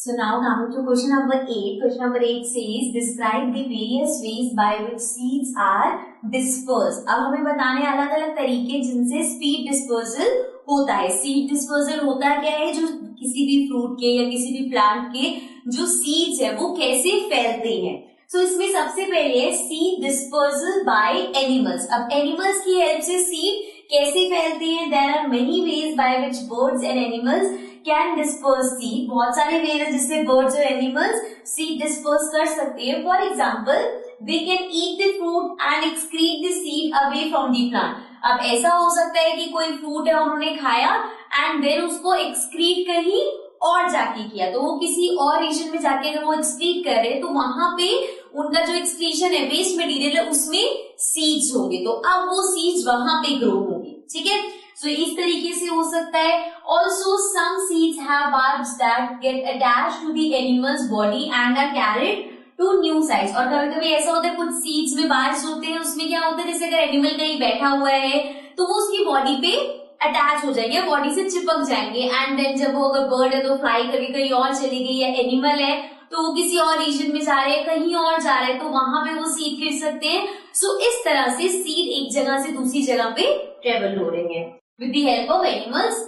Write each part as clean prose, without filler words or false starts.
So now coming to question number 8. Question number 8 says describe the various ways by which seeds are dispersed. अब हमें बताने अलग अलग तरीके जिनसे सीड डिस्पर्सल होता है. सीड डिस्पर्सल होता क्या है, जो किसी भी फ्रूट के या किसी भी प्लांट के जो सीड्स है वो कैसे फैलते हैं. So इसमें सबसे पहले है सीड डिस्पर्सल बाय एनिमल्स. अब एनिमल्स की हेल्प से सीड कैसे फैलते हैं. There are many ways by which birds and animals can disperse seed. बहुत सारे वे है जिससे बर्ड्स और एनिमल्स सीड डिस्पर्स कर सकते हैं. For example they can eat the fruit and excrete the seed away from the plant. अब ऐसा हो सकता है कि कोई फ्रूट है उन्होंने खाया एंड देन उसको एक्सक्रीट कहीं और जाके किया, तो वो किसी और रीजन में जाके अगर वो एक्सक्रीट कर रहे हैं तो वहां पे उनका जो एक्सक्रीशन है, वेस्ट मटेरियल है, उसमें सीड्स होंगे, तो अब वो सीड्स वहां पे ग्रो होंगे. ठीक है, सो इस तरीके से हो सकता है. Also some seeds have barbs that get attached to the animal's body and are carried to new sites. और कभी कभी ऐसा होता है कुछ सीड्स में barbs होते हैं, उसमें क्या होता है जैसे अगर एनिमल कहीं बैठा हुआ है तो वो उसकी बॉडी पे अटैच हो जाएंगे, बॉडी से चिपक जाएंगे एंड देन जब वो अगर बर्ड है तो फ्लाई करके कहीं और चली गई, या एनिमल है तो वो किसी और रीजन में जा रहे हैं, कहीं और जा रहे हैं, तो वहां पे वो सीड गिर सकते हैं. सो इस तरह से सीड एक जगह से दूसरी जगह पे ट्रेवल हो रहे हैं with the help of animals.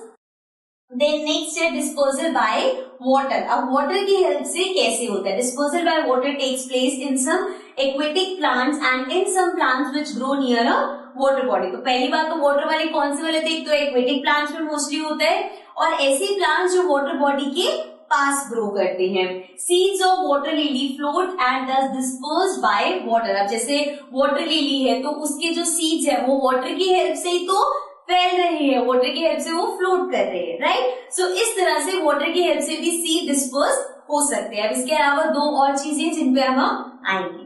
Then next है डिस्पोजल बाय वाटर. अब वाटर की हेल्प से कैसे होता है. Disposal by water takes place in some aquatic plants and in some plants which grow near a water body. तो पहली बात तो वाटर वाले कौन से वाले थे, एक तो एक्वेटिक प्लांट्स में मोस्टली होता है और ऐसे प्लांट्स जो वाटर बॉडी के पास ग्रो करते हैं. Seeds of water lily float and दस डिस्पर्स्ड बाय वाटर. अब जैसे वाटर लिली है तो उसके जो सीड्स है वो वाटर की हेल्प से ही तो फैल रहे हैं, वाटर की हेल्प से वो फ्लोट कर रहे हैं, राइट. सो इस तरह से वाटर की हेल्प से भी सीड डिस्पर्स हो सकते हैं. अब इसके अलावा दो और चीजें जिन पे हम आएंगे.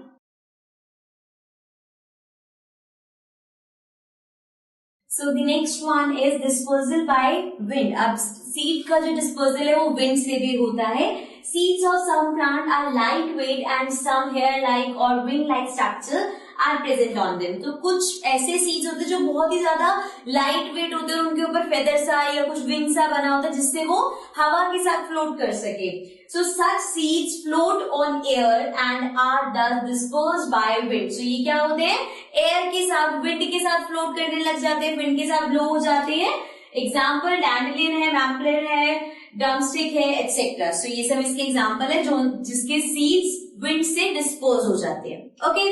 So the next one is dispersal by wind. अब सीड का जो डिस्पर्सल है वो विंड से भी होता है. Seeds of some plant are lightweight and some hair-like or wing-like structure are present on them. तो कुछ ऐसे सीड्स होते हैं जो बहुत ही ज्यादा लाइट वेट होते हैं, उनके ऊपर फेदर सा या कुछ विंग सा बना होता है जिससे वो हवा के साथ फ्लोट कर सके. So such seeds float on air and are thus dispersed by wind. So ये क्या होते हैं, एयर के साथ, विंड के साथ फ्लोट करने लग जाते हैं, विंड के साथ ब्लो हो जाते हैं. एग्जाम्पल डैंडलियन है, मैम्पलर है, ड्रमस्टिक है, एटसेट्रा. सो ये सब इसके एग्जाम्पल है जो जिसके सीड्स विंड से डिस्पोज हो जाते हैं. Okay,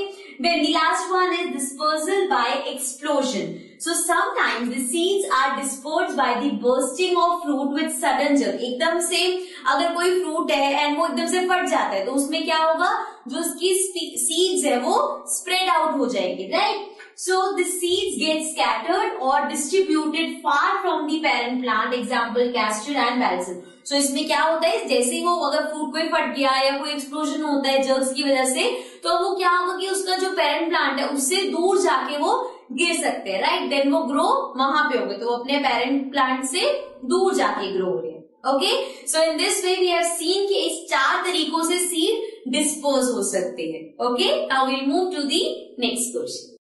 then the last one is dispersal by explosion. So sometimes the seeds are dispersed by the bursting of fruit with sudden jump. एकदम से अगर कोई फ्रूट है एंड वो एकदम से फट जाता है तो उसमें क्या होगा, जो उसकी सीड्स है वो स्प्रेड आउट हो जाएंगे, right. So the seeds get scattered or distributed far from the parent plant. Example castor and balsam. So इसमें क्या होता है, जैसे वो अगर फ्रूट कोई फट गया या कोई एक्सप्लोजन होता है जर्क्स की वजह से, तो वो क्या होगा कि उसका जो पेरेंट प्लांट है उससे दूर जाके वो गिर सकते हैं, राइट. देन वो ग्रो वहां पे होंगे, तो वो अपने पेरेंट प्लांट से दूर जाके ग्रो हो रहे हैं. Okay, so in this way we have seen कि इस 4 तरीकों से सीड डिस्पोज हो सकते हैं. Okay, now we will move to the next question.